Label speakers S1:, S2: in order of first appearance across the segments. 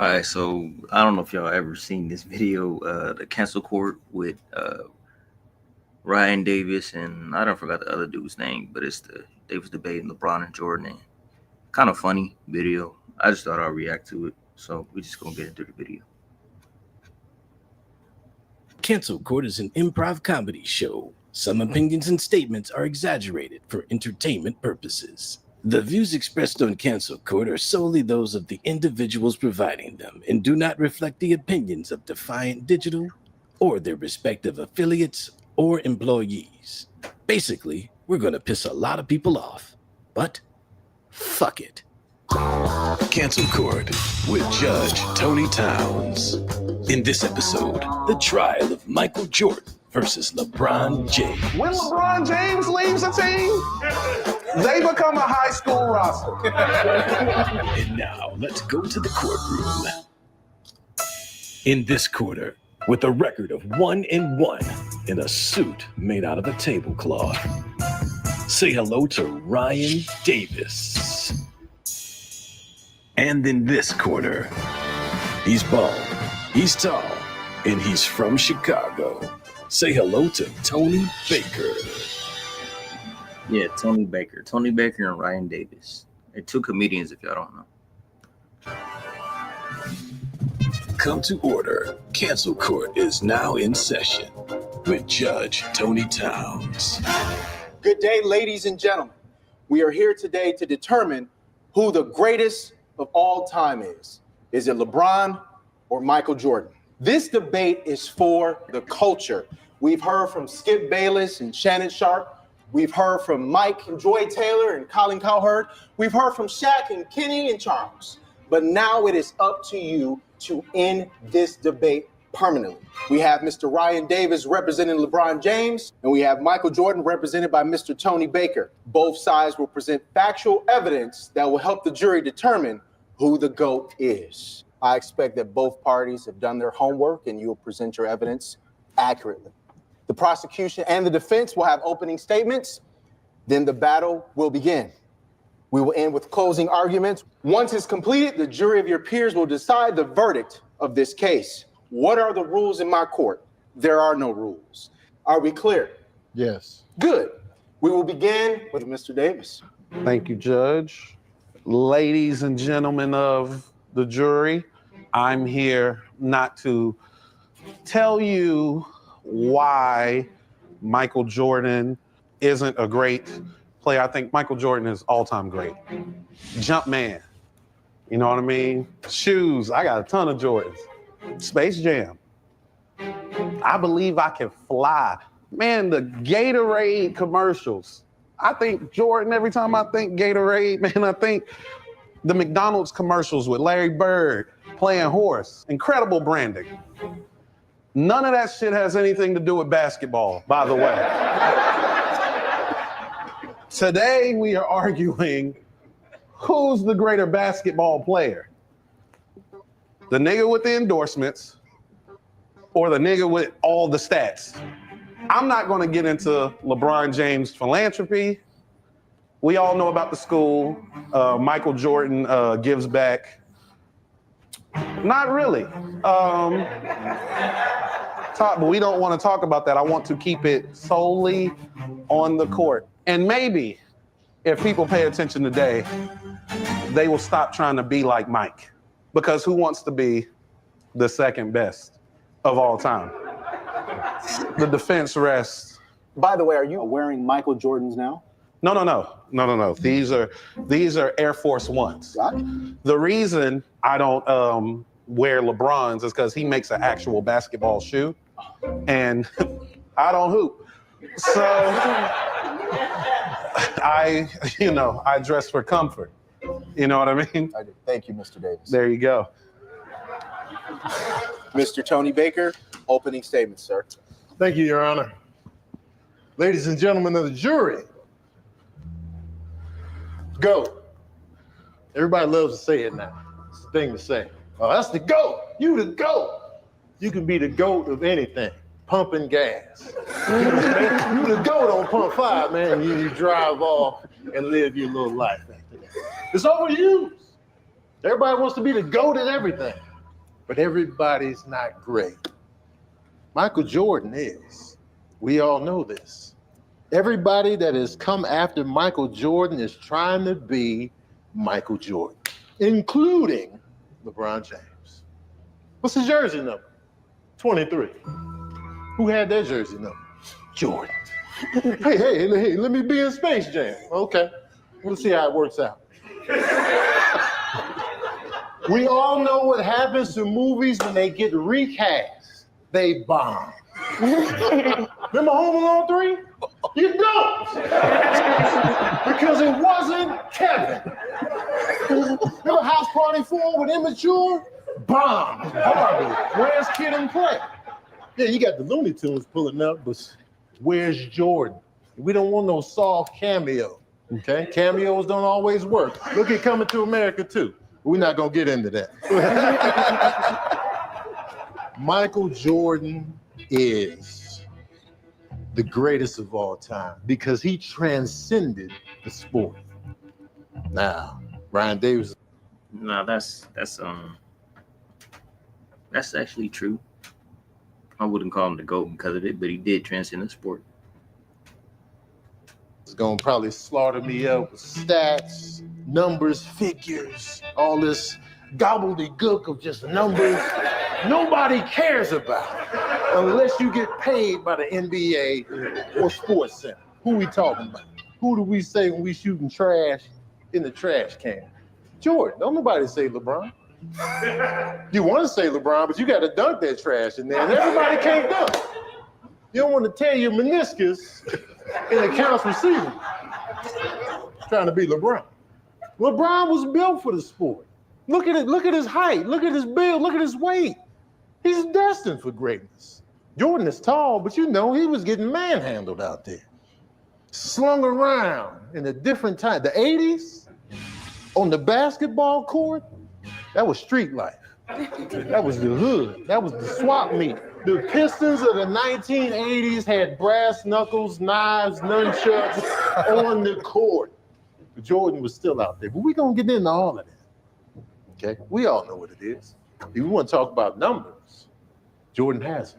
S1: All right, so I don't know if y'all ever seen this video, the cancel court with Ryan Davis and I don't forgot the other dude's name, but they was debating LeBron and Jordan. And kind of funny video. I just thought I'd react to it, so we just gonna get into the video.
S2: Cancel Court is an improv comedy show. Some opinions and statements are exaggerated for entertainment purposes. The views expressed on Cancel Court are solely those of the individuals providing them and do not reflect the opinions of Defiant Digital or their respective affiliates or employees. Basically, we're going to piss a lot of people off, but fuck it. Cancel Court with Judge Tony Towns. In this episode, the trial of Michael Jordan versus LeBron James.
S3: When LeBron James leaves a team, they become a high school roster.
S2: And now, let's go to the courtroom. In this quarter, with a record of 1-1 in a suit made out of a tablecloth, say hello to Ryan Davis. And in this quarter, he's bald, he's tall, and he's from Chicago. Say hello to Tony Baker.
S1: Yeah, Tony Baker and Ryan Davis. They're two comedians, if y'all don't know.
S2: Come to order. Cancel Court is now in session with Judge Tony Towns.
S4: Good day, ladies and gentlemen. We are here today to determine who the greatest of all time is. Is it LeBron or Michael Jordan? This debate is for the culture. We've heard from Skip Bayless and Shannon Sharp. We've heard from Mike and Joy Taylor and Colin Cowherd. We've heard from Shaq and Kenny and Charles. But now it is up to you to end this debate permanently. We have Mr. Ryan Davis representing LeBron James, and we have Michael Jordan represented by Mr. Tony Baker. Both sides will present factual evidence that will help the jury determine who the GOAT is. I expect that both parties have done their homework and you will present your evidence accurately. The prosecution and the defense will have opening statements. Then the battle will begin. We will end with closing arguments. Once it's completed, the jury of your peers will decide the verdict of this case. What are the rules in my court? There are no rules. Are we clear?
S3: Yes.
S4: Good. We will begin with Mr. Davis.
S3: Thank you, Judge. Ladies and gentlemen of the jury, I'm here not to tell you why Michael Jordan isn't a great player. I think Michael Jordan is all-time great. Jump man. You know what I mean? Shoes. I got a ton of Jordans. Space Jam. I believe I can fly. Man, the Gatorade commercials. I think Jordan, every time I think Gatorade, man, I think the McDonald's commercials with Larry Bird playing horse. Incredible branding. None of that shit has anything to do with basketball, by the way. Today, we are arguing who's the greater basketball player? The nigga with the endorsements or the nigga with all the stats? I'm not going to get into LeBron James' philanthropy. We all know about the school. Michael Jordan gives back. Not really. But we don't want to talk about that. I want to keep it solely on the court. And maybe if people pay attention today, they will stop trying to be like Mike. Because who wants to be the second best of all time? The defense rests.
S4: By the way, are you wearing Michael Jordans now?
S3: No. These are Air Force Ones.
S4: Got it.
S3: The reason I don't wear LeBrons is because he makes an actual basketball shoe, and I don't hoop. So I dress for comfort. You know what I mean?
S4: I do. Thank you, Mr. Davis.
S3: There you go.
S4: Mr. Tony Baker, opening statement, sir.
S5: Thank you, Your Honor. Ladies and gentlemen of the jury, GOAT. Everybody loves to say it now. It's the thing to say. Oh, that's the GOAT. You the GOAT. You can be the GOAT of anything. Pumping gas. You the GOAT on pump 5, man. You drive off and live your little life. It's overused. Everybody wants to be the GOAT at everything. but everybody's not great. Michael Jordan is. We all know this. Everybody that has come after Michael Jordan is trying to be Michael Jordan, including LeBron James. What's his jersey number? 23. Who had that jersey number? Jordan. Hey, let me be in Space Jam. Okay, we'll see how it works out. We all know what happens to movies when they get recast. They bomb. Remember Home Alone 3? You don't! Because it wasn't Kevin. Remember House Party 4 with Immature? Bomb. Horrible. Where's Kid and Play? Yeah, you got the Looney Tunes pulling up, but where's Jordan? We don't want no soft cameo. Okay? Cameos don't always work. Look at Coming to America too. We're not gonna get into that. Michael Jordan is the greatest of all time because he transcended the sport. Now, Ryan Davis.
S1: No, that's actually true. I wouldn't call him the GOAT because of it, but he did transcend the sport.
S5: Is gonna probably slaughter me up with stats, numbers, figures, all this gobbledygook of just numbers nobody cares about unless you get paid by the NBA or Sports Center. Who we talking about? Who do we say when we shooting trash in the trash can? Jordan. Don't nobody say LeBron. You want to say LeBron, but you got to dunk that trash in there, and everybody can't dunk. You don't want to tear your meniscus in a counts receiver trying to be LeBron. LeBron was built for the sport. Look at it. Look at his height. Look at his build. Look at his weight. He's destined for greatness. Jordan is tall, but you know he was getting manhandled out there, slung around in a different time. The 80s on the basketball court, that was street life. That was the hood. That was the swap meet. The Pistons of the 1980s had brass knuckles, knives, nunchucks on the court. But Jordan was still out there. But we're going to get into all of that. Okay? We all know what it is. If we want to talk about numbers, Jordan has it.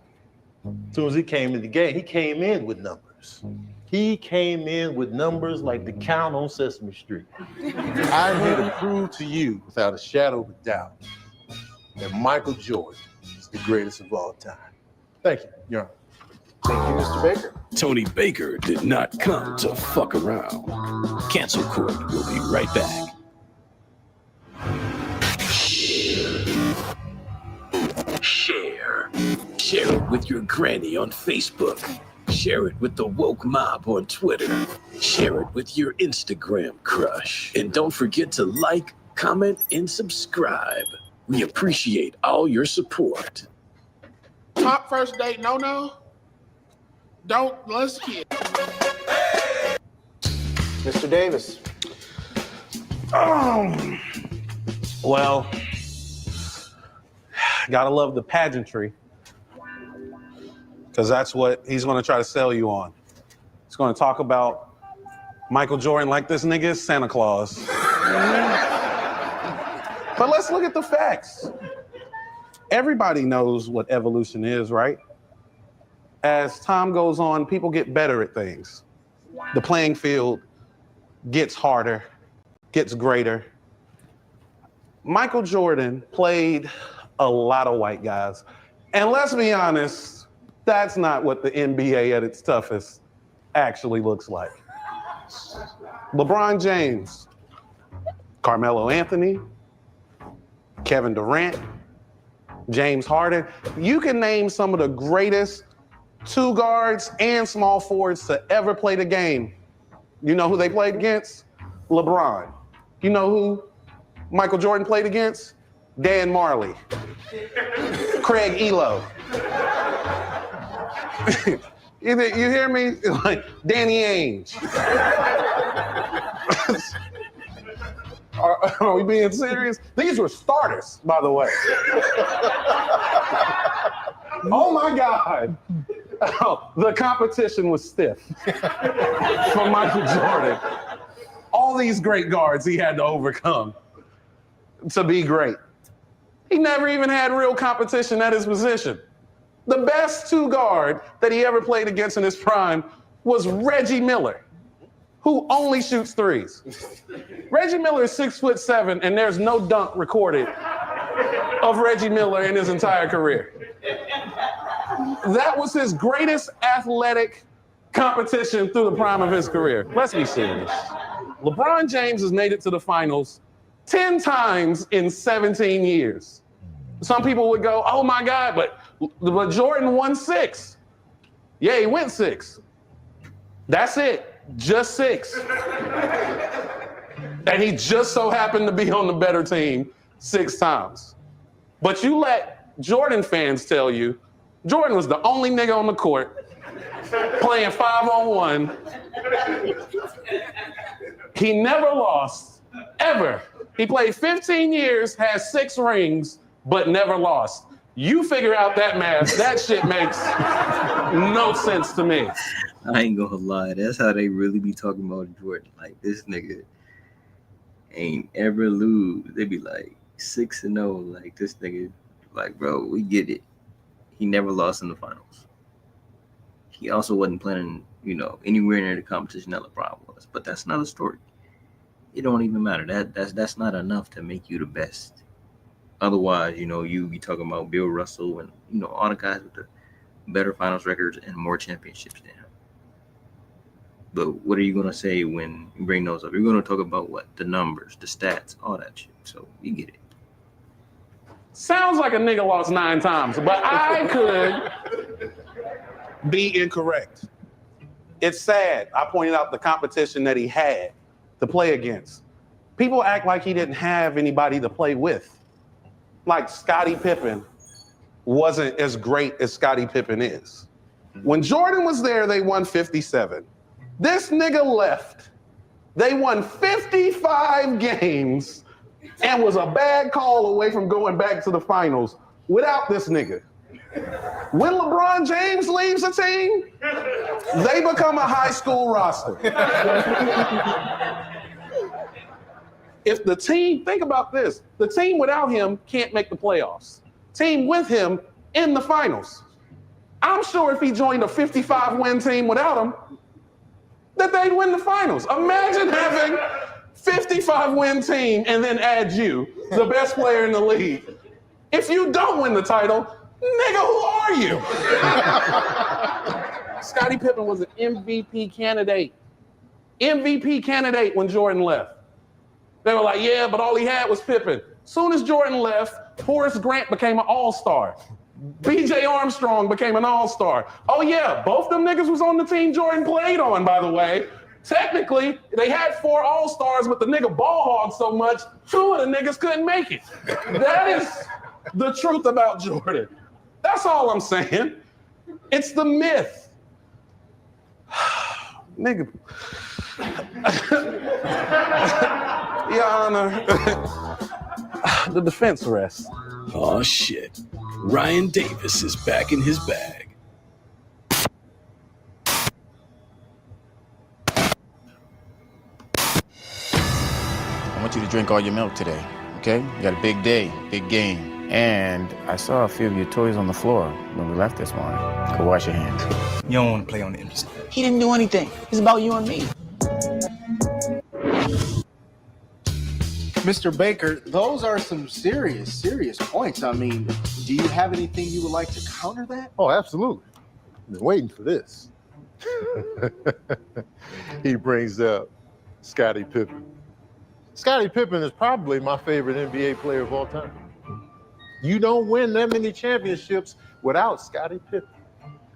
S5: As soon as he came in the game, he came in with numbers. He came in with numbers like the count on Sesame Street. I'm here to prove to you, without a shadow of a doubt, that Michael Jordan is the greatest of all time. Thank you, Your Honor.
S4: Thank you, Mr. Baker.
S2: Tony Baker did not come to fuck around. Cancel Court will be right back. Share. Share it with your granny on Facebook. Share it with the woke mob on Twitter. Share it with your Instagram crush. And don't forget to like, comment, and subscribe. We appreciate all your support.
S6: Top first date, no. Let's get.
S4: Mr. Davis.
S3: Well, gotta love the pageantry, because that's what he's going to try to sell you on. He's going to talk about Michael Jordan like this nigga is Santa Claus. But let's look at the facts. Everybody knows what evolution is, right? As time goes on, people get better at things. The playing field gets harder, gets greater. Michael Jordan played a lot of white guys. And let's be honest, that's not what the NBA at its toughest actually looks like. LeBron James, Carmelo Anthony, Kevin Durant, James Harden. You can name some of the greatest two guards and small forwards to ever play the game. You know who they played against? LeBron. You know who Michael Jordan played against? Dan Marley. Craig Elo. You hear me? Like Danny Ainge. Are we being serious? These were starters, by the way. Oh my God. The competition was stiff for Michael Jordan. All these great guards he had to overcome to be great. He never even had real competition at his position. The best two guard that he ever played against in his prime was Reggie Miller, who only shoots threes. Reggie Miller is 6'7", and there's no dunk recorded of Reggie Miller in his entire career. That was his greatest athletic competition through the prime of his career. Let's be serious. LeBron James has made it to the finals 10 times in 17 years. Some people would go, oh my God, but Jordan won 6. Yeah, he went 6. That's it, just 6. And he just so happened to be on the better team 6 times. But you let Jordan fans tell you, Jordan was the only nigga on the court playing 5-on-1. He never lost, ever. He played 15 years, has 6 rings, but never lost. You figure out that math. That shit makes no sense to me.
S1: I ain't gonna lie. That's how they really be talking about Jordan. Like, this nigga ain't ever lose. They be like 6-0. Like, this nigga, like, bro, we get it. He never lost in the finals. He also wasn't playing, anywhere near the competition that LeBron was. But that's another story. It don't even matter. That's not enough to make you the best. Otherwise, you be talking about Bill Russell and, all the guys with the better finals records and more championships than him. But what are you going to say when you bring those up? You're going to talk about what? The numbers, the stats, all that shit. So you get it.
S3: Sounds like a nigga lost 9 times, but I could be incorrect. It's sad. I pointed out the competition that he had to play against. People act like he didn't have anybody to play with. Like Scottie Pippen wasn't as great as Scottie Pippen is. When Jordan was there, they won 57. This nigga left. They won 55 games and was a bad call away from going back to the finals without this nigga. When LeBron James leaves a team, they become a high school roster. If the team, think about this, the team without him can't make the playoffs. Team with him in the finals. I'm sure if he joined a 55-win team without him, that they'd win the finals. Imagine having 55-win team and then add you, the best player in the league. If you don't win the title, nigga, who are you? Scottie Pippen was an MVP candidate. MVP candidate when Jordan left. They were like, yeah, but all he had was Pippen. Soon as Jordan left, Horace Grant became an all-star. B.J. Armstrong became an all-star. Oh yeah, both them niggas was on the team Jordan played on, by the way. Technically, they had 4 all-stars, but the nigga ball hogged so much, 2 of the niggas couldn't make it. That is the truth about Jordan. That's all I'm saying. It's the myth. Nigga. Your Honor, the defense rests.
S2: Oh shit. Ryan Davis is back in his bag.
S7: I want you to drink all your milk today, okay? You got a big day, big game. And I saw a few of your toys on the floor when we left this morning. Go wash your hands.
S8: You don't want to play on the empty side. He didn't do anything. It's about you and me.
S9: Mr. Baker, those are some serious points. I mean, do you have anything you would like to counter that?
S5: Oh, absolutely. I've been waiting for this. He brings up Scottie Pippen. Scottie Pippen is probably my favorite NBA player of all time. You don't win that many championships without Scottie Pippen.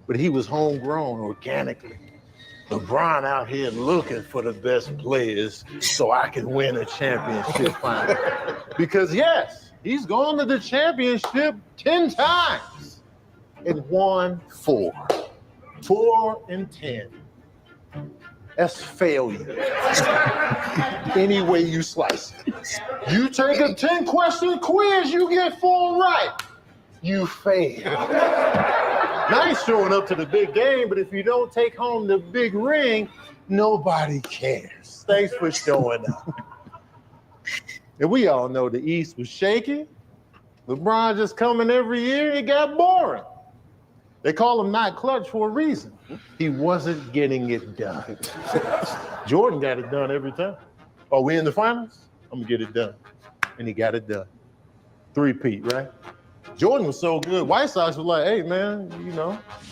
S5: But he was homegrown organically. LeBron out here looking for the best players so I can win a championship final. Because yes, he's gone to the championship 10 times and won 4. 4 and 10. That's failure. Any way you slice it. You take a 10-question quiz, you get 4 right. You fail. Nice showing up to the big game, but if you don't take home the big ring, nobody cares. Thanks for showing up. And we all know the East was shaking, LeBron just coming every year, it got boring. They call him not clutch for a reason. He wasn't getting it done. Jordan got it done every time. Oh, we in the finals? I'm gonna get it done. And he got it done. 3-peat, right? Jordan was so good. White Sox was like, hey man, you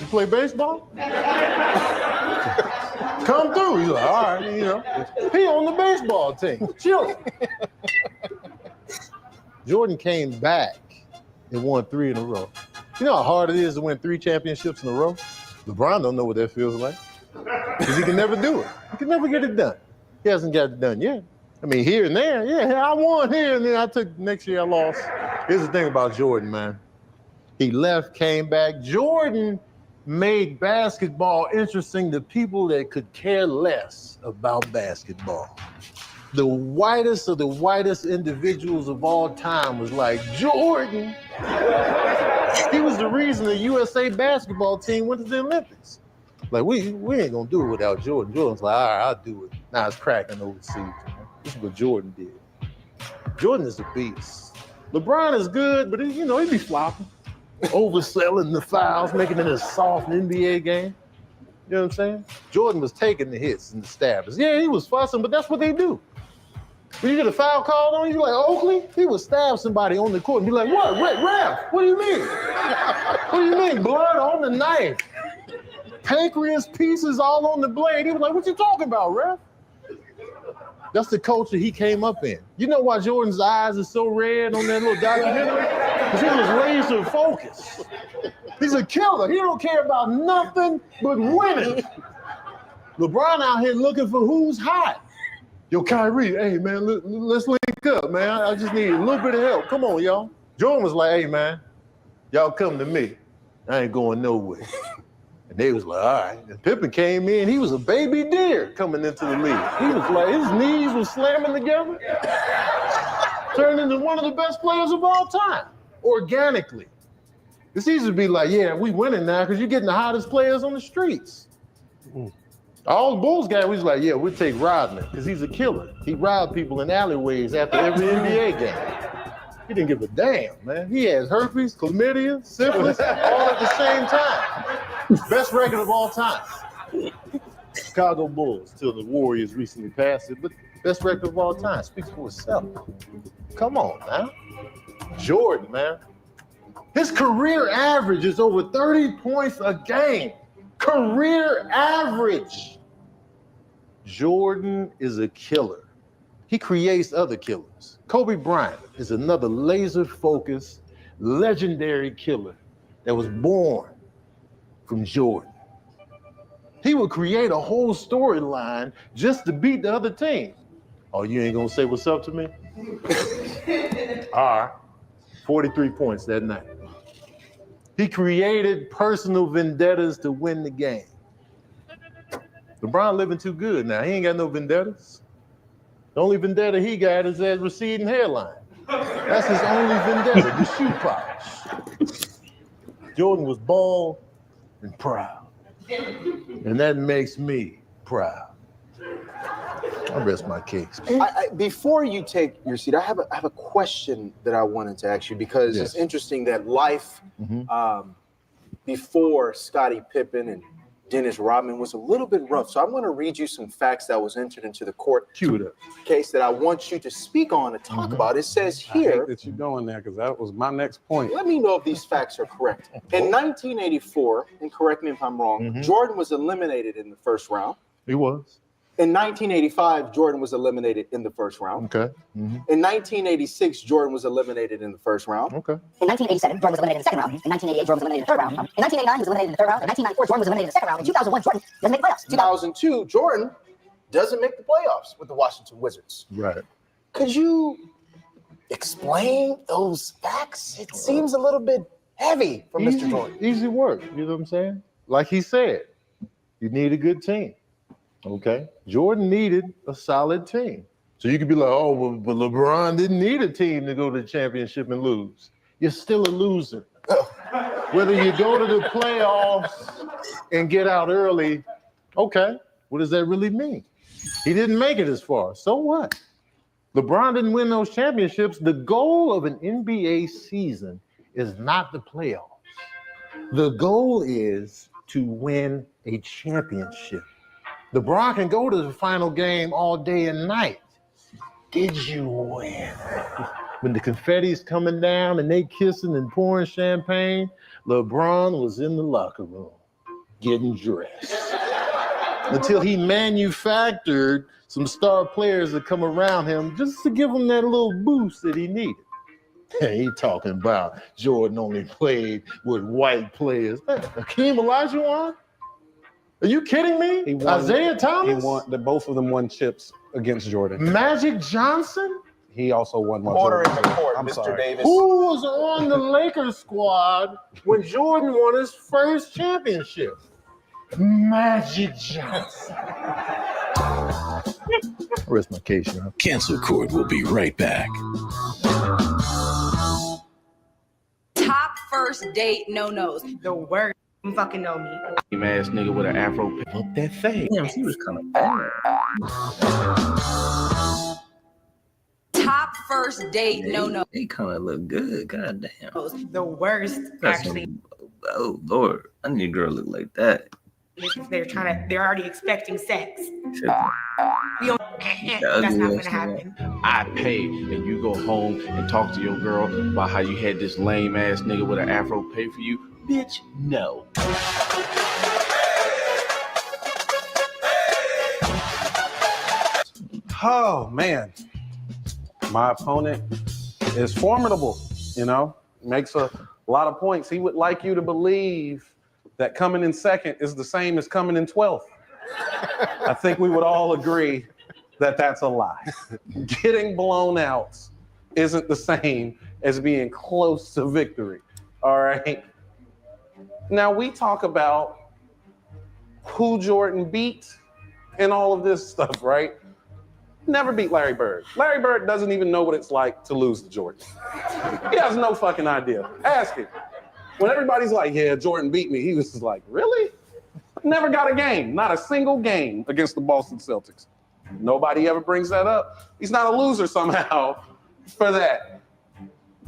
S5: play baseball? Come through. He's like, all right, he on the baseball team. Chill. Jordan came back and won 3 in a row. You know how hard it is to win 3 championships in a row? LeBron don't know what that feels like. Because he can never do it. He can never get it done. He hasn't got it done yet. I mean, here and there, yeah, I won here, and then next year I lost. Here's the thing about Jordan, man. He left, came back. Jordan made basketball interesting to people that could care less about basketball. The whitest of the whitest individuals of all time was like, Jordan. He was the reason the USA basketball team went to the Olympics. Like, we ain't gonna do it without Jordan. Jordan's like, all right, I'll do it. Now it's cracking overseas. Man. This is what Jordan did. Jordan is a beast. LeBron is good, but he be flopping. Overselling the fouls, making it a soft NBA game. You know what I'm saying? Jordan was taking the hits and the stabs. Yeah, he was fussing, but that's what they do. When you get a foul called on you, like Oakley, he would stab somebody on the court and be like, what, ref? What do you mean? What do you mean? Blood on the knife. Pancreas pieces all on the blade. He was like, what you talking about, ref? That's the culture he came up in. You know why Jordan's eyes are so red on that little documentary? Because he was laser focused. He's a killer. He don't care about nothing but winning. LeBron out here looking for who's hot. Yo, Kyrie, hey, man, let's link up, man. I just need a little bit of help. Come on, y'all. Jordan was like, hey, man, y'all come to me. I ain't going nowhere. And they was like, all right. And Pippen came in. He was a baby deer coming into the league. He was like, his knees was slamming together. Turned into one of the best players of all time, organically. It's easy to be like, yeah, we winning now because you're getting the hottest players on the streets. All the Bulls guys was like, yeah, we'll take Rodman because he's a killer. He robbed people in alleyways after every NBA game. He didn't give a damn, man. He has herpes, chlamydia, syphilis, all at the same time. Best record of all time. Chicago Bulls, till the Warriors recently passed it, but best record of all time. Speaks for itself. Come on, man. Jordan, man. His career average is over 30 points a game. Career average. Jordan is a killer. He creates other killers. Kobe Bryant is another laser-focused, legendary killer that was born from Jordan. He would create a whole storyline just to beat the other team. Oh, you ain't gonna say what's up to me? All right, 43 points that night. He created personal vendettas to win the game. LeBron living too good now. He ain't got no vendettas. The only vendetta he got is that receding hairline. That's his only vendetta, the shoe polish. Jordan was bald and proud. And that makes me proud. I rest my case.
S4: Before you take your seat, I have a question that I wanted to ask you because it's interesting that life before Scottie Pippen and Dennis Rodman was a little bit rough. So I'm going to read you some facts that was entered into the court case that I want you to speak on and talk about. It says here.
S3: I hate that you're going there because that was my next point.
S4: Let me know if these facts are correct. In 1984, and correct me if I'm wrong, Jordan was eliminated in the first round.
S5: He was.
S4: In 1985, Jordan was eliminated in the first round.
S5: Okay.
S4: In 1986, Jordan was eliminated in the first round.
S5: Okay.
S10: In 1987, Jordan was eliminated in the second round. In 1988, Jordan was eliminated in the third round. In 1989, he was eliminated in the third round. In 1994, Jordan was eliminated in the second round. In 2001, Jordan doesn't make the playoffs.
S4: 2002, Jordan doesn't make the playoffs with the Washington Wizards.
S5: Right.
S4: Could you explain those facts? It seems a little bit heavy for Mr. Jordan.
S5: Easy work. You know what I'm saying? Like he said, you need a good team. Okay. Jordan needed a solid team. So you could be like, oh, but LeBron didn't need a team to go to the championship and lose. You're still a loser. Whether you go to the playoffs and get out early, okay, what does that really mean? He didn't make it as far. So what? LeBron didn't win those championships. The goal of an NBA season is not the playoffs. The goal is to win a championship. LeBron can go to the final game all day and night. Did you win? When the confetti's coming down and they kissing and pouring champagne, LeBron was in the locker room getting dressed until he manufactured some star players to come around him just to give him that little boost that he needed. He talking about Jordan only played with white players. Hakeem Olajuwon? Are you kidding me? Isaiah Thomas?
S11: Both of them won chips against Jordan.
S5: Magic Johnson?
S11: He also won one.
S4: Order in the
S11: Jordan.
S4: court,
S11: I'm
S4: Mr.
S11: sorry.
S4: Davis.
S5: Who was on the Lakers squad when Jordan won his first championship? Magic Johnson.
S11: Rest my case, you know.
S2: Cancel Court will be right back.
S12: Top first date no-nos. The worst. You fucking know me.
S7: Ass nigga with an afro.
S5: Up that thing.
S1: Damn, she was kind of bad.
S12: Top first date no-no.
S1: They kind of look good. God damn.
S12: The worst, actually.
S1: Oh Lord, I need a girl look like that.
S12: They're already expecting sex.
S1: Shit.
S12: We don't, that's not gonna happen.
S7: I pay and you go home and talk to your girl about how you had this lame ass nigga with an afro pay for you. Bitch, no.
S11: Oh man, my opponent is formidable. You know, makes a lot of points. He would like you to believe that coming in second is the same as coming in 12th. I think we would all agree that that's a lie. Getting blown out isn't the same as being close to victory. All right. Now we talk about who Jordan beat and all of this stuff, right? Never beat Larry Bird. Larry Bird doesn't even know what it's like to lose to Jordan. He has no fucking idea. Ask him. When everybody's like, yeah, Jordan beat me, he was just like, really? Never got a game, not a single game against the Boston Celtics. Nobody ever brings that up. He's not a loser somehow for that.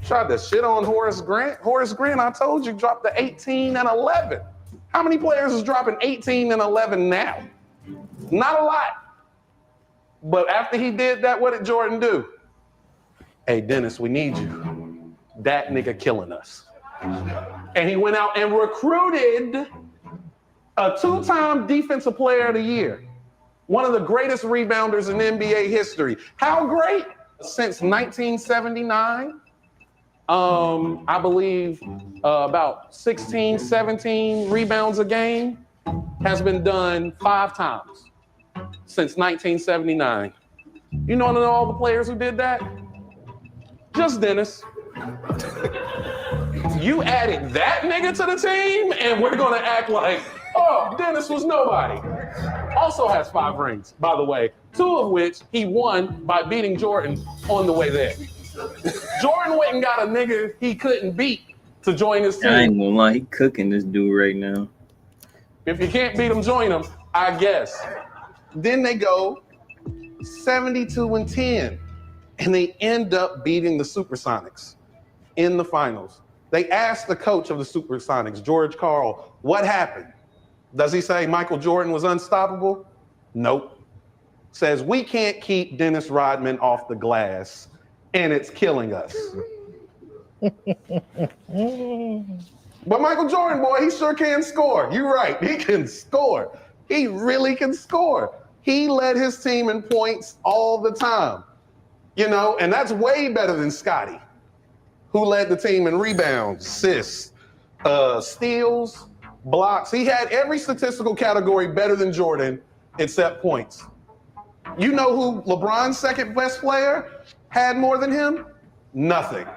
S11: Tried to shit on Horace Grant. Horace Grant, I told you, dropped to 18 and 11. How many players is dropping 18 and 11 now? Not a lot. But after he did that, what did Jordan do? Hey, Dennis, we need you. That nigga killing us. And he went out and recruited a 2-time Defensive Player of the Year. One of the greatest rebounders in NBA history. How great? Since 1979, I believe about 16, 17 rebounds a game has been done 5 times since 1979. You know all the players who did that? Just Dennis. You added that nigga to the team, and we're gonna act like, oh, Dennis was nobody. Also has 5 rings, by the way, 2 of which he won by beating Jordan on the way there. Jordan went and got a nigga he couldn't beat to join his team.
S1: I ain't gonna lie, he cooking this dude right now.
S11: If you can't beat him, join him, I guess. Then they go 72-10, and they end up beating the Supersonics in the finals. They asked the coach of the Supersonics, George Karl, what happened? Does he say Michael Jordan was unstoppable? Nope. Says we can't keep Dennis Rodman off the glass, and it's killing us. But Michael Jordan, boy, he sure can score. You're right, he can score. He really can score. He led his team in points all the time, you know, and that's way better than Scottie, who led the team in rebounds, assists, steals, blocks. He had every statistical category better than Jordan except points. You know who LeBron's second best player had more than him? Nothing.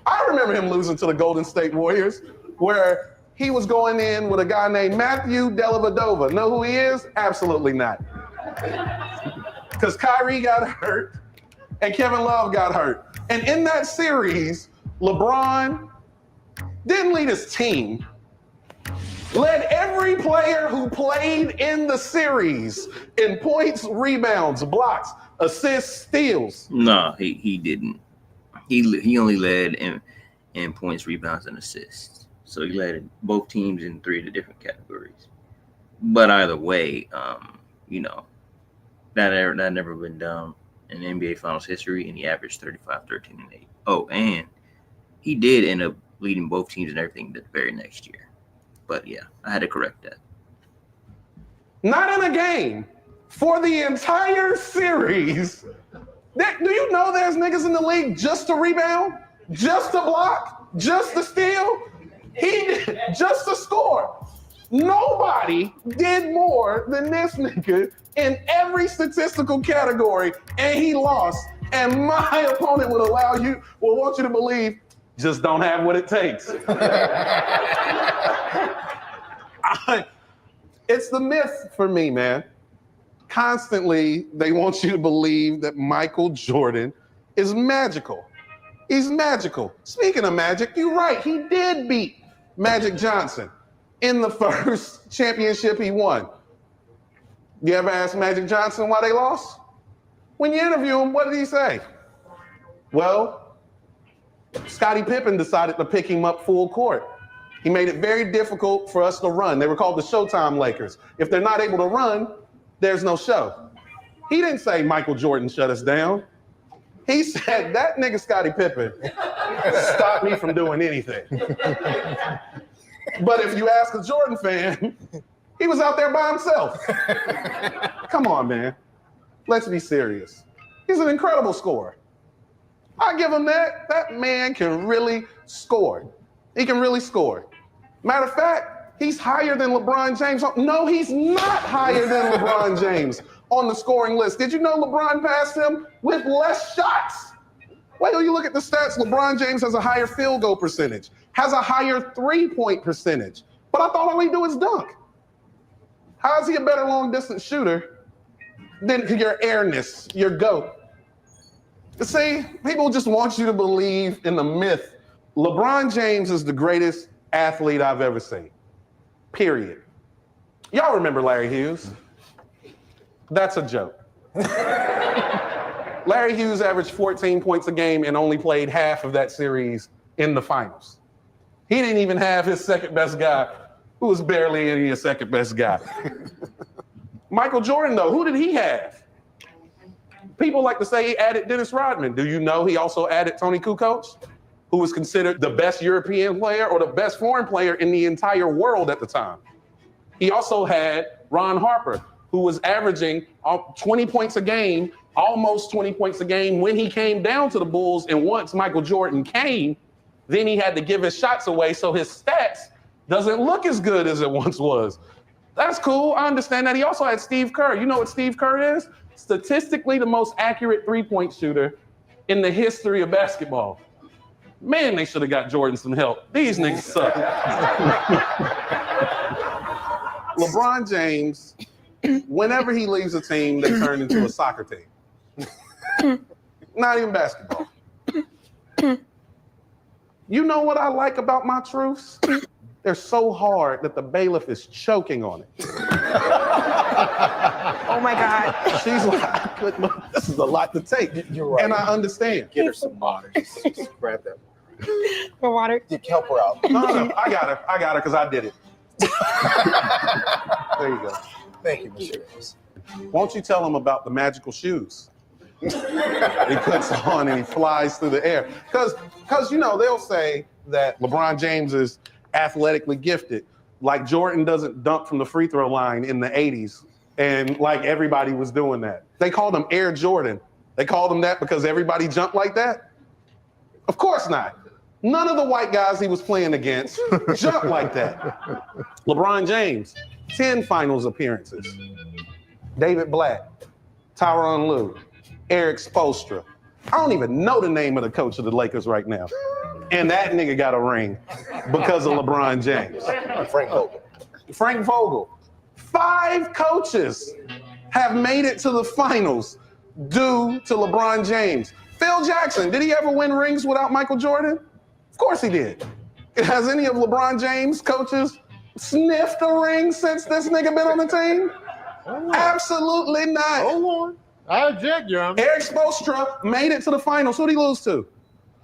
S11: I remember him losing to the Golden State Warriors, where he was going in with a guy named Matthew Dellavedova. Know who he is? Absolutely not. Because Kyrie got hurt and Kevin Love got hurt. And in that series, LeBron didn't lead his team, led every player who played in the series in points, rebounds, blocks.
S3: assists, steals.
S1: No, he didn't. He only led in points, rebounds, and assists. So he led both teams in 3 of the different categories. But either way, you know, that never been done in NBA Finals history, and he averaged 35, 13, and 8. Oh, and he did end up leading both teams and everything the very next year. But yeah, I had to correct that.
S3: Not in a game. For the entire series. Do you know there's niggas in the league just to rebound? Just to block? Just to steal? Just to score. Nobody did more than this nigga in every statistical category, and he lost. And my opponent will want you to believe, just don't have what it takes. It's the myth for me, man. Constantly, they want you to believe that Michael Jordan is magical. He's magical. Speaking of magic, you're right. He did beat Magic Johnson in the first championship he won. You ever ask Magic Johnson why they lost? When you interview him, what did he say? Well, Scottie Pippen decided to pick him up full court. He made it very difficult for us to run. They were called the Showtime Lakers. If they're not able to run, there's no show. He didn't say Michael Jordan shut us down. He said that nigga Scottie Pippen stopped me from doing anything. But if you ask a Jordan fan, he was out there by himself. Come on, man. Let's be serious. He's an incredible scorer. I give him that. That man can really score. He can really score. Matter of fact, he's higher than LeBron James. No, he's not higher than LeBron James on the scoring list. Did you know LeBron passed him with less shots? Wait till you look at the stats. LeBron James has a higher field goal percentage, has a higher three-point percentage. But I thought all he do is dunk. How is he a better long-distance shooter than your airness, your GOAT? See, people just want you to believe in the myth. LeBron James is the greatest athlete I've ever seen. Period. Y'all remember Larry Hughes? That's a joke. Larry Hughes averaged 14 points a game and only played half of that series in the finals. He didn't even have his second best guy, who was barely any his second best guy. Michael Jordan, though, who did he have? People like to say he added Dennis Rodman. Do you know he also added Tony Kukoc, who was considered the best European player or the best foreign player in the entire world at the time? He also had Ron Harper, who was averaging 20 points a game, almost 20 points a game when he came down to the Bulls. And once Michael Jordan came, then he had to give his shots away, so his stats doesn't look as good as it once was. That's cool. I understand that. He also had Steve Kerr. You know what Steve Kerr is? Statistically the most accurate three-point shooter in the history of basketball. Man, they should have got Jordan some help. These niggas suck. LeBron James, whenever he leaves a team, they turn into a soccer team. Not even basketball. You know what I like about my truths? They're so hard that the bailiff is choking on it.
S12: Oh my God.
S3: She's like, this is a lot to take.
S4: You're right.
S3: And I understand.
S4: Get her some water. Just grab that.
S12: For water.
S4: Help her out.
S3: No, I got her because I did it. There you go.
S4: Thank you, Mr. Davis.
S3: Won't you tell him about the magical shoes? He puts on and he flies through the air. Because you know, they'll say that LeBron James is athletically gifted. Like Jordan doesn't dunk from the free throw line in the 80s. And like everybody was doing that. They called him Air Jordan. They called him that because everybody jumped like that? Of course not. None of the white guys he was playing against jumped like that. LeBron James, 10 finals appearances. David Blatt, Tyronn Lue, Eric Spoelstra. I don't even know the name of the coach of the Lakers right now. And that nigga got a ring because of LeBron James. Frank Vogel. 5 coaches have made it to the finals due to LeBron James. Phil Jackson, did he ever win rings without Michael Jordan? Of course he did. Has any of LeBron James' coaches sniffed a ring since this nigga been on the team? Absolutely not.
S5: Hold on. I object, Your Honor.
S3: Eric Spoelstra made it to the finals. Who did he lose to?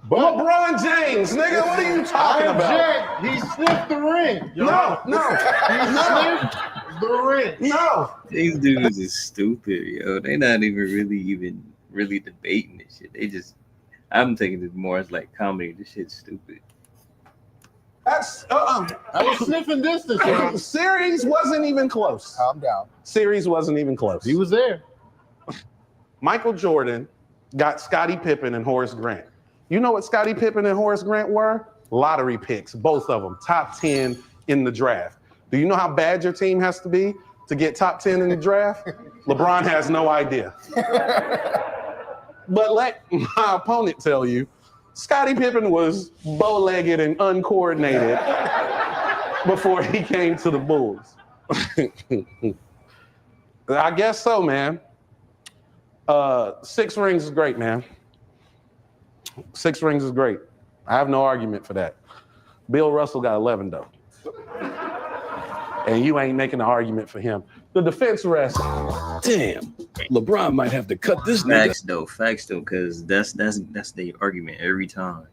S5: But
S3: LeBron James, nigga. What are you talking
S5: I
S3: about?
S5: object. He sniffed the ring. Your Honor.
S3: No.
S5: He sniffed the ring.
S3: No.
S1: These dudes is stupid, yo. They not even really debating this shit. They just, I'm taking it more as like comedy. This shit's stupid.
S3: That's
S5: I was sniffing distance, Your Honor.
S3: Series wasn't even close.
S4: Calm down.
S3: Series wasn't even close.
S5: He was there.
S3: Michael Jordan got Scottie Pippen and Horace Grant. You know what Scottie Pippen and Horace Grant were? Lottery picks, both of them, top 10 in the draft. Do you know how bad your team has to be to get top 10 in the draft? LeBron has no idea. But let my opponent tell you, Scottie Pippen was bow-legged and uncoordinated before he came to the Bulls. I guess so, man. 6 rings is great, man. 6 rings is great. I have no argument for that. Bill Russell got 11, though. And you ain't making an argument for him. The defense rest.
S2: Damn, LeBron might have to cut this nigga.
S1: Facts though, because that's the argument every time.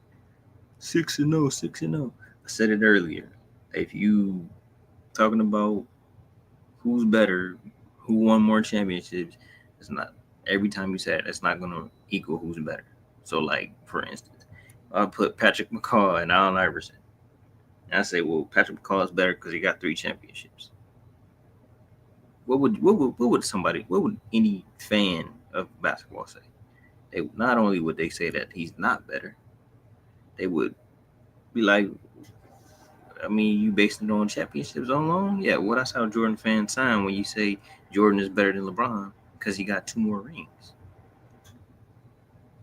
S1: 6-0, 6-0. I said it earlier. If you talking about who's better, who won more championships, it's not every time you say it, it's not gonna equal who's better. So, like for instance, I'll put Patrick McCaw and Allen Iverson. And I say, well, Patrick McCaw is better because he got 3 championships. What would any fan of basketball say? They not only would they say that he's not better, they would be like, I mean, you based it on championships alone? Yeah, well, that's how Jordan fans sign when you say Jordan is better than LeBron because he got 2 more rings.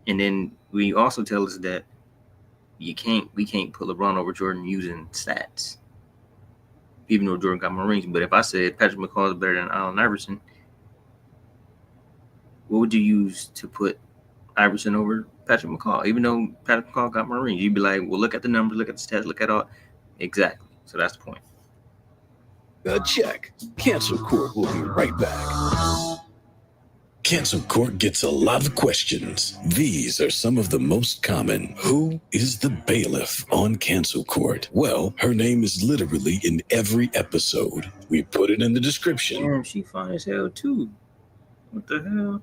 S1: And then we also tell us that we can't put LeBron over Jordan using stats, even though Jordan got more rings. But if I said Patrick McCaw is better than Allen Iverson, what would you use to put Iverson over Patrick McCaw? Even though Patrick McCaw got more rings, you'd be like, well, look at the numbers, look at the stats, look at all. Exactly. So that's the point.
S2: Check. Cancel Court will be right back. Cancel Court gets a lot of questions. These are some of the most common. Who is the bailiff on Cancel Court? Well, her name is literally in every episode. We put it in the description.
S1: Damn, she fine as hell too. What the hell?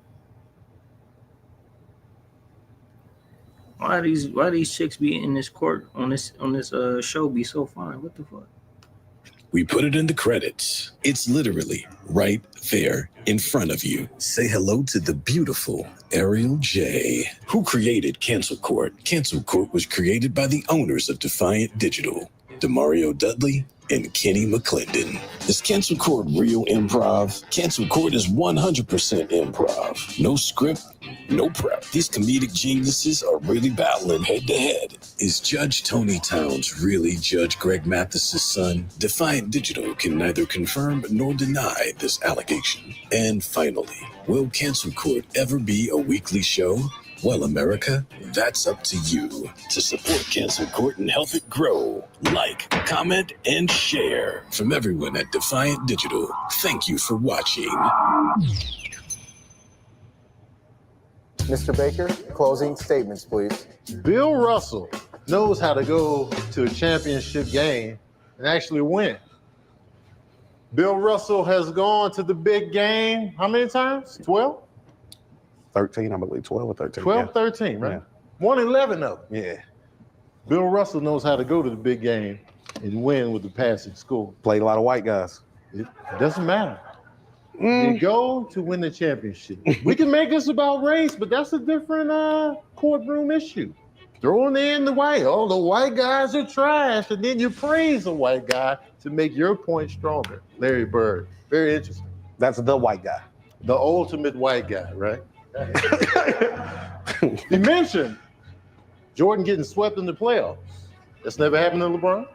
S1: Why these chicks be in this court on this show be so fine? What the fuck?
S2: We put it in the credits. It's literally right there in front of you. Say hello to the beautiful Ariel J. Who created Cancel Court? Cancel Court was created by the owners of Defiant Digital, Demario Dudley and Kenny McClendon. Is Cancel Court real improv? Cancel Court is 100% improv. No script, no prep. These comedic geniuses are really battling head to head. Is Judge Tony Towns really Judge Greg Mathis's son? Defiant Digital can neither confirm nor deny this allegation. And finally, will Cancel Court ever be a weekly show? Well, America, that's up to you. To support Cancel Court and help it grow, like, comment, and share. From everyone at Defiant Digital, thank you for watching.
S4: Mr. Baker, closing statements, please.
S5: Bill Russell knows how to go to a championship game and actually win. Bill Russell has gone to the big game how many times? 12?
S3: 13, I believe, 12 or 13.
S5: 12,
S3: yeah.
S5: 13, right?
S3: Yeah.
S5: Won 11 of them.
S3: Yeah.
S5: Bill Russell knows how to go to the big game and win with the passing score.
S3: Played a lot of white guys.
S5: It doesn't matter. You go to win the championship. We can make this about race, but that's a different courtroom issue. Throwing in the white guys are trash, and then you praise a white guy to make your point stronger. Larry Bird, very interesting.
S3: That's the white guy.
S5: The ultimate white guy, right? He mentioned Jordan getting swept in the playoffs. That's never happened to LeBron.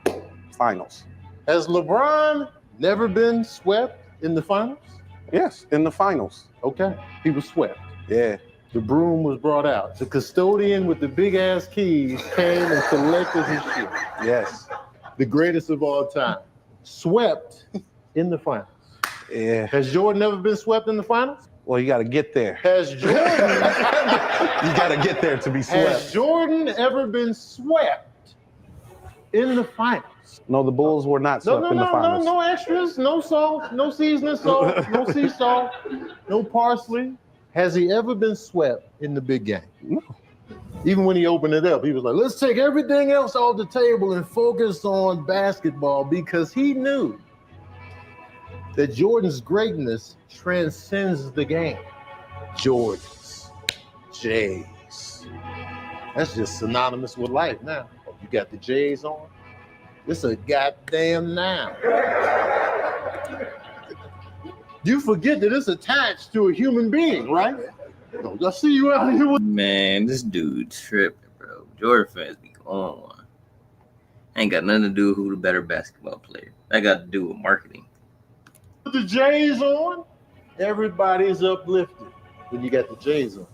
S3: Finals.
S5: Has LeBron never been swept in the finals?
S3: Yes, in the finals.
S5: Okay, he was swept.
S3: Yeah.
S5: The broom was brought out. The custodian with the big ass keys came and collected his shit.
S3: Yes.
S5: The greatest of all time. Swept in the finals.
S3: Yeah.
S5: Has Jordan never been swept in the finals?
S11: Well, you got to get there.
S5: Has Jordan
S11: You got to get there to be swept.
S5: has Jordan ever been swept in the finals?
S11: No, the Bulls were not swept in the finals.
S5: No extras, no salt, no seasoning salt, no sea salt, no parsley. Has he ever been swept in the big game?
S11: No.
S5: Even when he opened it up, he was like, let's take everything else off the table and focus on basketball, because he knew that Jordan's greatness transcends the game. Jordans, J's. That's just synonymous with life now. You got the J's on. It's a goddamn noun. You forget that it's attached to a human being, right? I see you out here with.
S1: Man, this dude tripping, bro. Jordan fans be on. Ain't got nothing to do with who the better basketball player. That got to do with marketing.
S5: The J's on, everybody's uplifted when you got the J's on.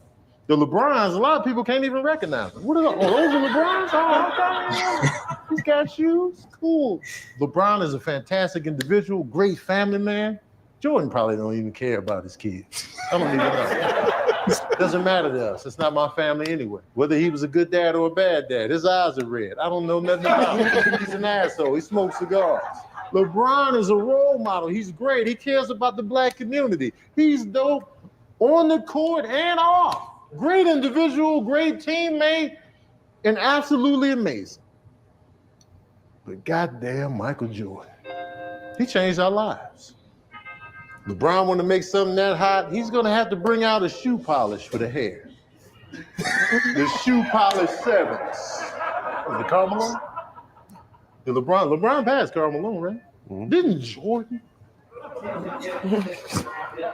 S5: The LeBrons, a lot of people can't even recognize them. What are those? Oh, those are LeBrons? Oh, okay. He's got shoes. Cool. LeBron is a fantastic individual, great family man. Jordan probably don't even care about his kids. I don't even know. Doesn't matter to us. It's not my family anyway. Whether he was a good dad or a bad dad, his eyes are red. I don't know nothing about him. He's an asshole. He smokes cigars. LeBron is a role model. He's great. He cares about the black community. He's dope on the court and off. Great individual, great teammate, and absolutely amazing. But goddamn Michael Jordan, he changed our lives. LeBron want to make something that hot, he's going to have to bring out a shoe polish for the hair. The shoe polish sevens. Is it Karl Malone? LeBron passed Karl Malone, right? Mm-hmm. Didn't Jordan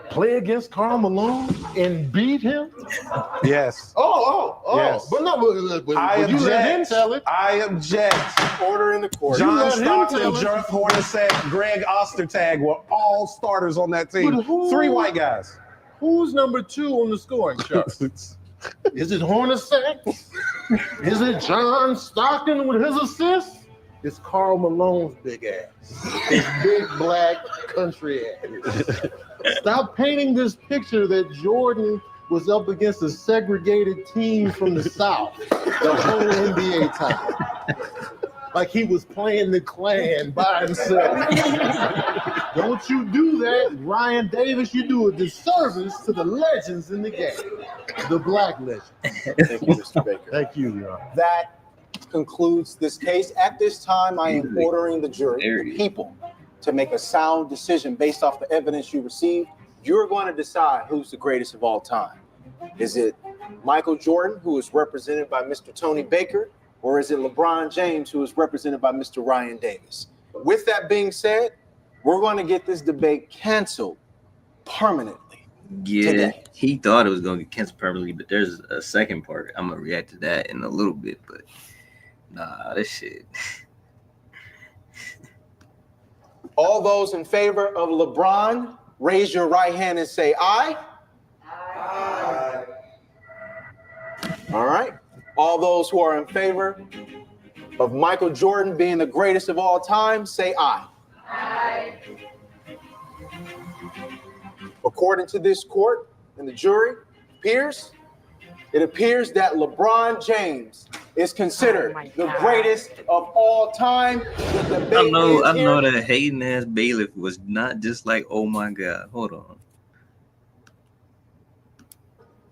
S5: play against Karl Malone and beat him?
S11: Yes.
S5: Oh.
S11: Yes.
S5: But no, but
S11: I
S5: you
S11: object.
S5: let him tell it.
S11: I object.
S4: Order in the court.
S11: John Stockton, Jeff Hornacek, Greg Ostertag were all starters on that team. 3 white guys.
S5: Who's number 2 on the scoring chart? Is it Hornacek? Is it John Stockton with his assists? It's Karl Malone's big ass. His big black country ass. Stop painting this picture that Jordan was up against a segregated team from the South the whole NBA time. Like he was playing the Klan by himself. Don't you do that, Ryan Davis. You do a disservice to the legends in the game. The black legends.
S4: Thank you, Mr. Baker.
S5: Thank you, Your Honor.
S4: That concludes this case. At this time, I am ordering the jury, the people, to make a sound decision based off the evidence you received. You're going to decide who's the greatest of all time. Is it Michael Jordan, who is represented by Mr. Tony Baker, or is it LeBron James, who is represented by Mr. Ryan Davis? With that being said, we're going to get this debate canceled permanently.
S1: Yeah,
S4: today.
S1: he thought it was going to get canceled permanently, but there's a second part. I'm going to react to that in a little bit, but nah, this shit.
S4: All those in favor of LeBron, raise your right hand and say aye. Aye. All right. All those who are in favor of Michael Jordan being the greatest of all time, say aye. Aye. According to this court and the jury, it appears that LeBron James is considered the greatest of all time.
S1: I know that hating ass bailiff was not just like, oh my God, hold on.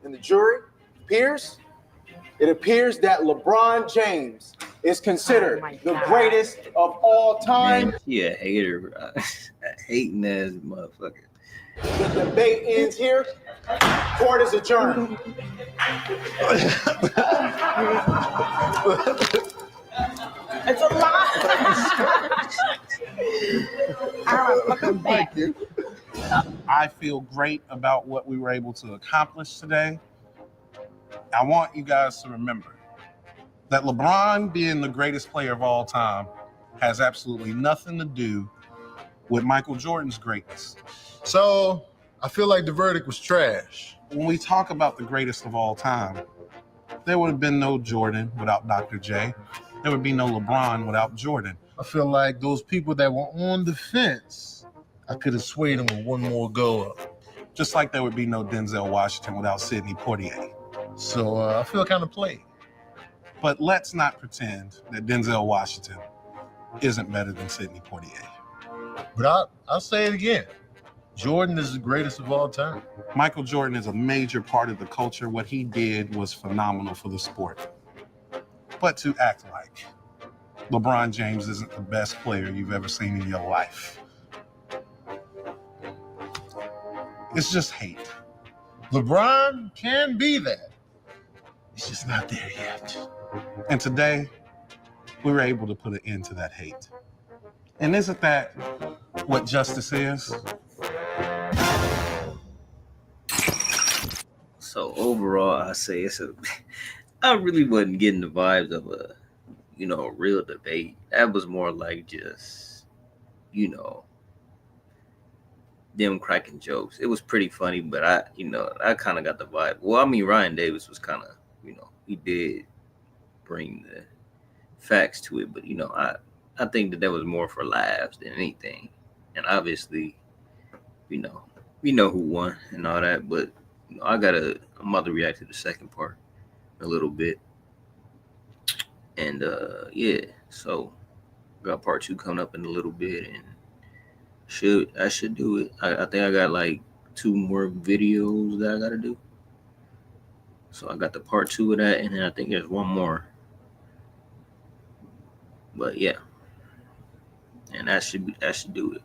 S4: And the jury, it appears that LeBron James is considered the greatest of all time.
S1: Man, he a hater, bro. A hating ass motherfucker.
S4: The debate ends here. Court is adjourned.
S12: It's a lot.
S11: Thank you. I feel great about what we were able to accomplish today. I want you guys to remember that LeBron being the greatest player of all time has absolutely nothing to do with Michael Jordan's greatness.
S5: So I feel like the verdict was trash.
S11: When we talk about the greatest of all time, there would have been no Jordan without Dr. J. There would be no LeBron without Jordan.
S5: I feel like those people that were on the fence, I could have swayed them with one more go up.
S11: Just like there would be no Denzel Washington without Sidney Poitier.
S5: So I feel kind of played.
S11: But let's not pretend that Denzel Washington isn't better than Sidney Poitier.
S5: But I'll say it again. Jordan is the greatest of all time.
S11: Michael Jordan is a major part of the culture. What he did was phenomenal for the sport. But to act like LeBron James isn't the best player you've ever seen in your life, it's just hate.
S5: LeBron can be that. He's just not there yet.
S11: And today, we were able to put an end to that hate. And isn't that what justice is?
S1: So overall, I say I really wasn't getting the vibes of a real debate. That was more like just, them cracking jokes. It was pretty funny, but I kind of got the vibe. Well, I mean, Ryan Davis was kind of, he did bring the facts to it, but I think that was more for laughs than anything. And obviously, we know who won and all that, but I'm about to react to the second part a little bit. And yeah, so got part 2 coming up in a little bit, and I should do it. I think I got like 2 more videos that I gotta do. So I got the part 2 of that, and then I think there's one more. But yeah. And that should do it.